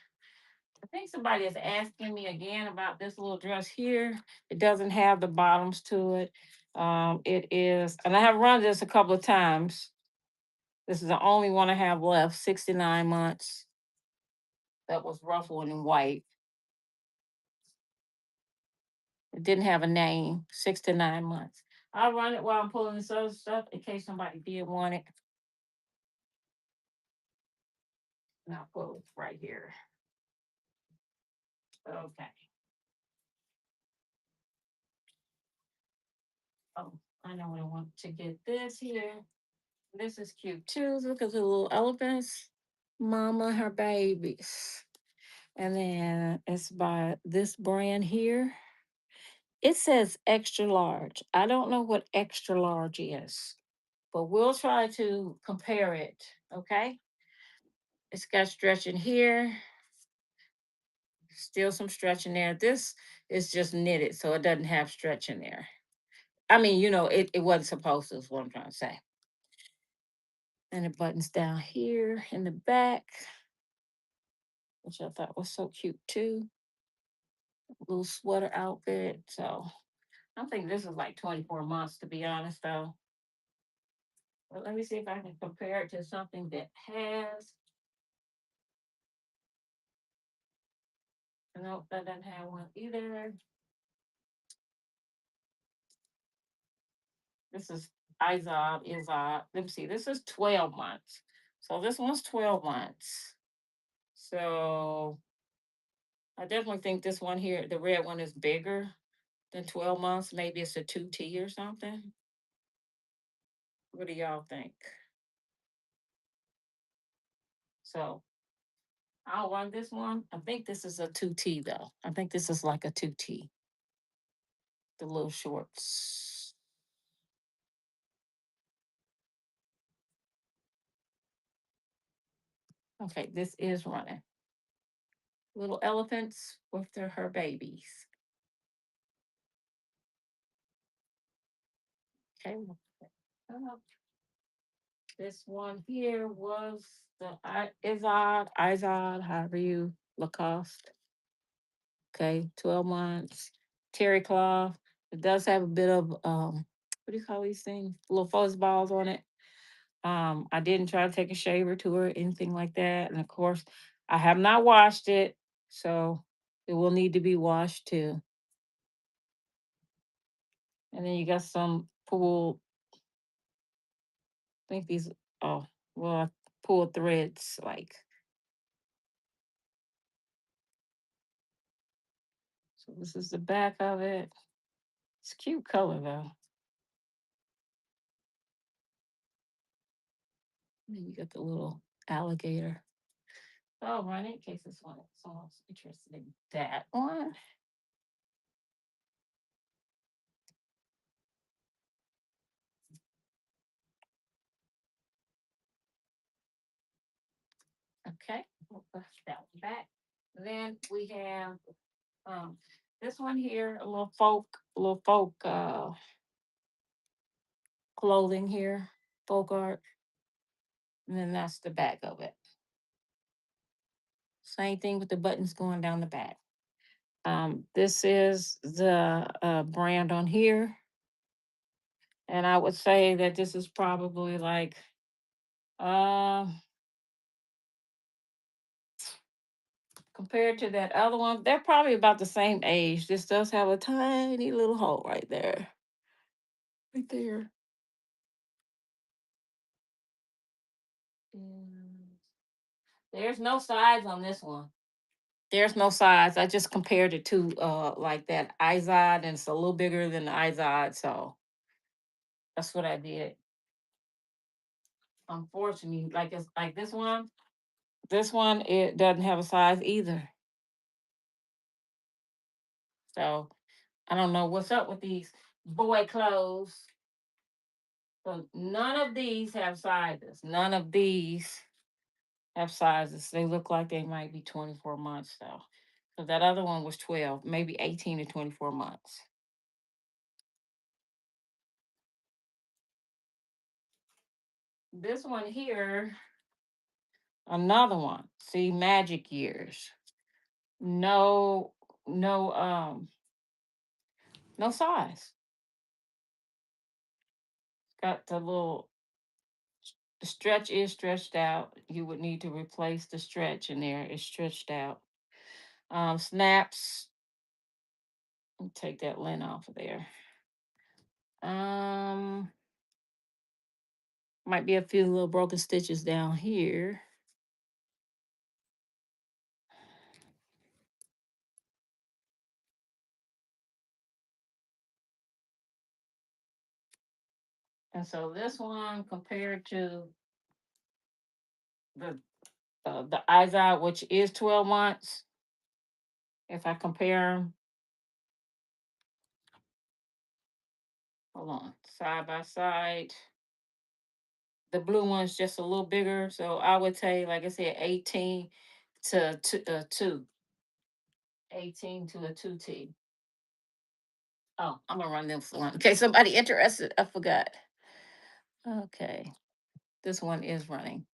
Speaker 1: I think somebody is asking me again about this little dress here. It doesn't have the bottoms to it. It is, and I have run this a couple of times. This is the only one I have left, 69 months. That was ruffled in white. It didn't have a name, 6 to 9 months. I'll run it while I'm pulling this other stuff in case somebody did want it. And I'll pull it right here. Okay. Oh, I know what I want to get this here. This is cute too. Look at the little elephants. Mama, her babies. And then it's by this brand here. It says extra large. I don't know what extra large is, but we'll try to compare it. Okay. It's got stretch in here, still some stretch in there. This is just knitted, so it doesn't have stretch in there. I mean, it wasn't supposed to, is what I'm trying to say. And it buttons down here in the back, which I thought was so cute too. Little sweater outfit. So I'm thinking this is like 24 months to be honest though. But let me see if I can compare it to something that has Nope, that doesn't have one either. This is Izod. Let me see. This is 12 months. So this one's 12 months. So I definitely think this one here, the red one, is bigger than 12 months. Maybe it's a 2T or something. What do y'all think? So I'll run this one. I think this is a 2T though. I think this is like a 2T, the little shorts. Okay, this is running. Little elephants with her babies. Okay. This one here was the Izod, however you Lacoste. Okay, 12 months. Terry cloth. It does have a bit of what do you call these things? Little fuzz balls on it. I didn't try to take a shaver to her, anything like that. And of course, I have not washed it, so it will need to be washed too. And then you got some pool. I think these. Oh, well, pull threads like. So this is the back of it. It's a cute color though. And then you got the little alligator. Oh, right, in case this one someone's interested in that one. Okay, we'll put that one back. Then we have um this one here, a little folk clothing here, folk art. And then that's the back of it. Same thing with the buttons going down the back. This is the brand on here. And I would say that this is probably like uh compared to that other one, they're probably about the same age. This does have a tiny little hole right there. Right there. And there's no size on this one. There's no size. I just compared it to like that Izod, and it's a little bigger than the Izod, so that's what I did. Unfortunately, like it's like this one. This one it doesn't have a size either. So I don't know what's up with these boy clothes. So none of these have sizes. None of these have sizes. They look like they might be 24 months though. So that other one was 12, maybe 18 to 24 months. This one here, another one. See, magic years. No, no, no size. Got the little the stretch is stretched out. You would need to replace the stretch in there. It's stretched out. Snaps. Let me take that lint off of there. Um, might be a few little broken stitches down here. And so this one compared to the the Izod, which is 12 months, if I compare them, hold on, side by side, the blue one's just a little bigger. So I would say, like I said, 18 to 2. 18 to a 2T. Oh, I'm gonna run this one. Okay, somebody interested? I forgot. Okay, this one is running.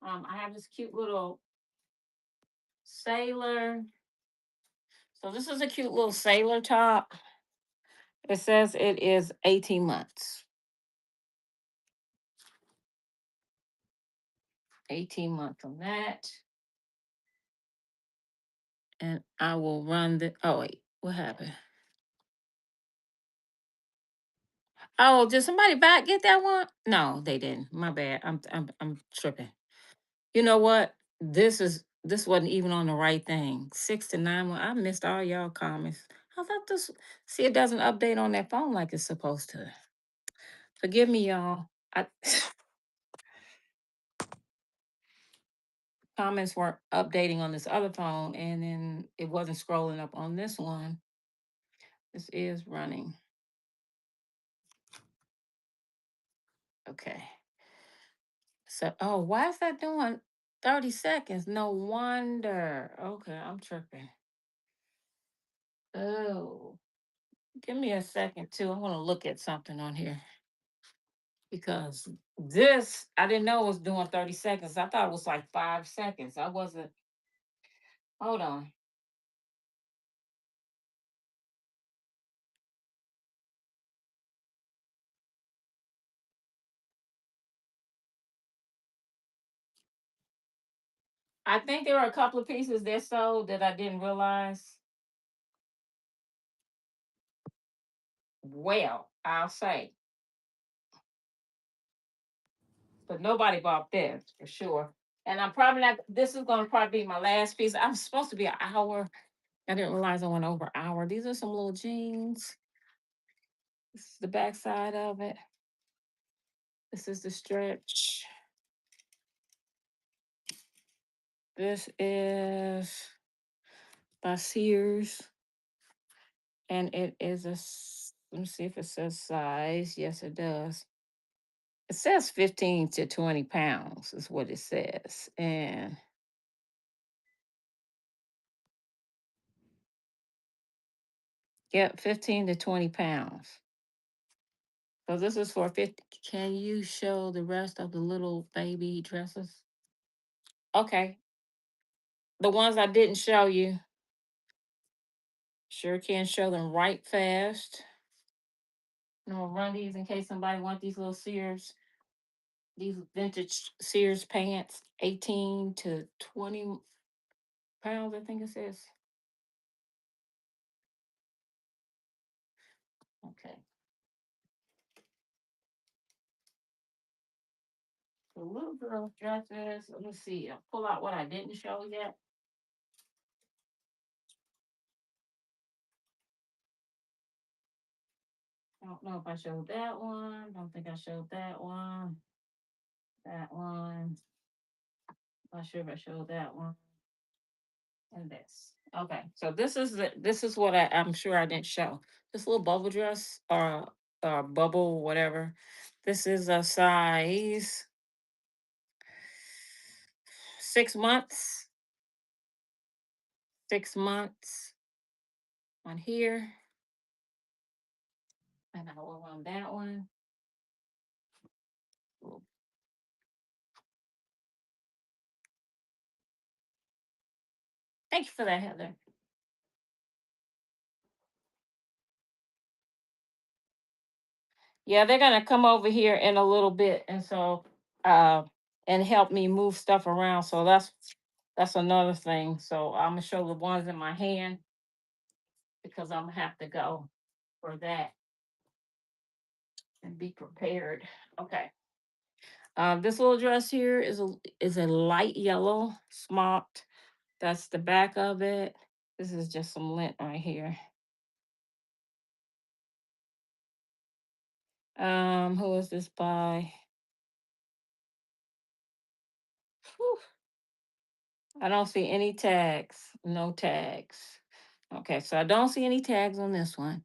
Speaker 1: I have this cute little sailor. So this is a cute little sailor top. It says it is 18 months. 18 months on that. And I will run the, oh wait, what happened? Oh, did somebody back get that one? No, they didn't. My bad. I'm tripping. You know what? This wasn't even on the right thing. 6 to 9 months. I missed all y'all comments. I thought this, see, it doesn't update on that phone like it's supposed to. Forgive me, y'all. I comments weren't updating on this other phone, and then it wasn't scrolling up on this one. This is running. Okay. So, oh, why is that doing 30 seconds? No wonder. Okay, I'm tripping. Oh, give me a second too. I want to look at something on here because this, I didn't know it was doing 30 seconds. I thought it was like 5 seconds. I wasn't, hold on. I think there were a couple of pieces that sold that I didn't realize. Well, I'll say, but nobody bought this for sure. And I'm probably not, this is going to probably be my last piece. I'm supposed to be an hour. I didn't realize I went over an hour. These are some little jeans. This is the back side of it. This is the stretch. This is by Sears. And it is let me see if it says size. Yes, it does. It says 15 to 20 pounds is what it says. And yep, 15 to 20 pounds. So this is for 50. Can you show the rest of the little baby dresses? Okay. The ones I didn't show you, sure can show them right fast. I'm gonna run these in case somebody want these little Sears, these vintage Sears pants, 18 to 20 pounds, I think it says. Okay. The little girl dresses, let me see. I'll pull out what I didn't show yet. I don't know if I showed that one. Don't think I showed that one. That one. Not sure if I showed that one. And this. Okay, so this is what I'm sure I didn't show. This little bubble dress or bubble whatever. This is a size 6 months. 6 months on here, and I will run that one. Ooh. Thank you for that, Heather. Yeah, they're gonna come over here in a little bit, and so uh, and help me move stuff around. So that's another thing. So I'm gonna show the ones in my hand because I'm gonna have to go for that and be prepared. Okay. This little dress here is a light yellow smocked. That's the back of it. This is just some lint right here. Who is this by? Whew. I don't see any tags. No tags. Okay, so I don't see any tags on this one.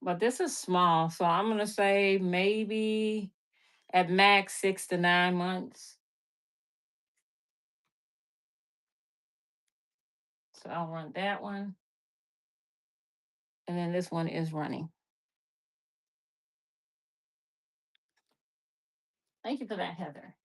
Speaker 1: But this is small, so I'm gonna say maybe at max 6 to 9 months. So I'll run that one. And then this one is running. Thank you for that, Heather.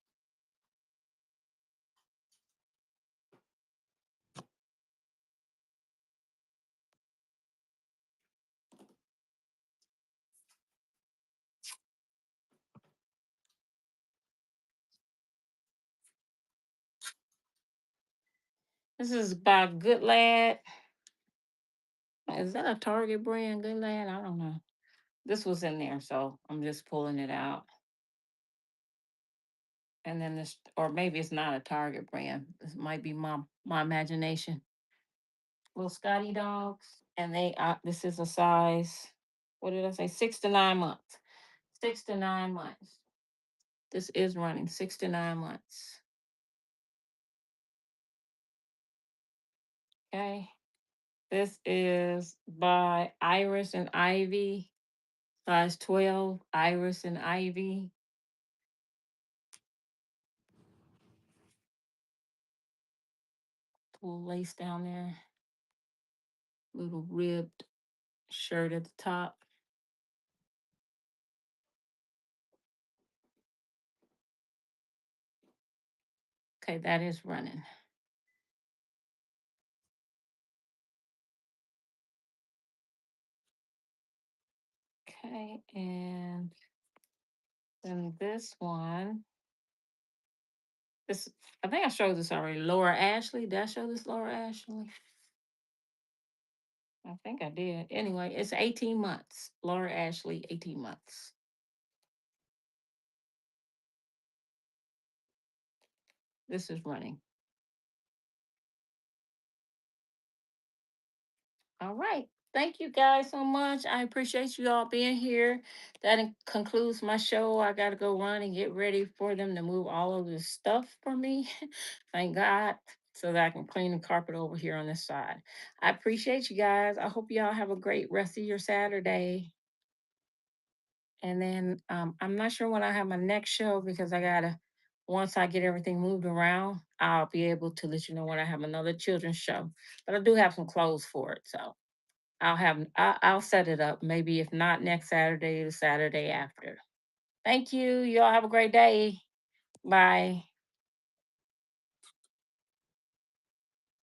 Speaker 1: This is by Good Lad. Is that a Target brand? Good Lad? I don't know. This was in there, so I'm just pulling it out. And then this, or maybe it's not a Target brand. This might be my imagination. Little Scotty dogs, and they this is a size. What did I say? 6 to 9 months. 6 to 9 months. This is running 6 to 9 months. Okay. This is by Iris and Ivy, size 12. Iris and Ivy. Little lace down there. Little ribbed shirt at the top. Okay, that is running. Okay, and then this one. This I think I showed this already. Laura Ashley. Did I show this Laura Ashley? I think I did. Anyway, it's 18 months. Laura Ashley, 18 months. This is running. All right. Thank you guys so much. I appreciate you all being here. That concludes my show. I got to go run and get ready for them to move all of this stuff for me. Thank God. So that I can clean the carpet over here on this side. I appreciate you guys. I hope y'all have a great rest of your Saturday. And then I'm not sure when I have my next show because I gotta once I get everything moved around, I'll be able to let you know when I have another children's show. But I do have some clothes for it, so I'll set it up. Maybe if not next Saturday, the Saturday after. Thank you. You all have a great day. Bye.